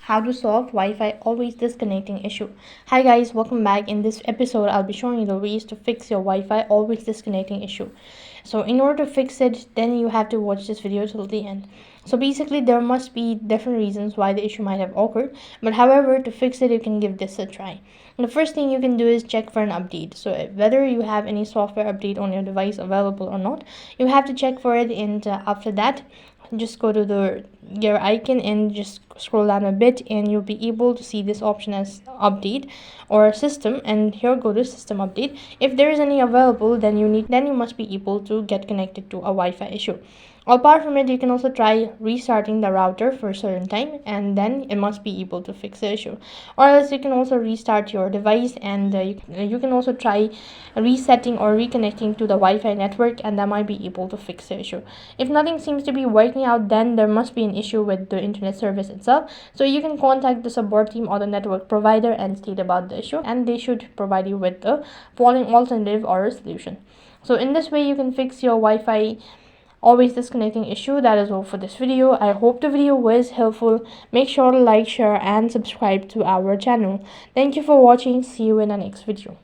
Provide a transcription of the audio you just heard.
how to solve Wi-Fi always disconnecting issue. Hi guys, welcome back. In this episode I'll be showing you the ways to fix your Wi-Fi always disconnecting issue. So in order to fix it, then you have to watch this video till the end. So basically there must be different reasons why the issue might have occurred, but however, to fix it you can give this a try. And the first thing you can do is check for an update. So whether you have any software update on your device available or not, you have to check for it. And after that, just go to the gear icon and just scroll down a bit, and you'll be able to see this option as update or system, and here go to system update. If there is any available, then you must be able to get connected to a Wi-Fi issue. Apart from it, you can also try restarting the router for a certain time, and then it must be able to fix the issue. Or else you can also restart your device, and you can also try resetting or reconnecting to the Wi-Fi network, and that might be able to fix the issue. If nothing seems to be working out, then there must be an issue with the internet service itself. So you can contact the support team or the network provider and state about the issue, and they should provide you with the following alternative or a solution. So in this way you can fix your Wi-Fi always disconnecting issue. That is all for this video. I hope the video was helpful. Make sure to like, share and subscribe to our channel. Thank you for watching. See you in the next video.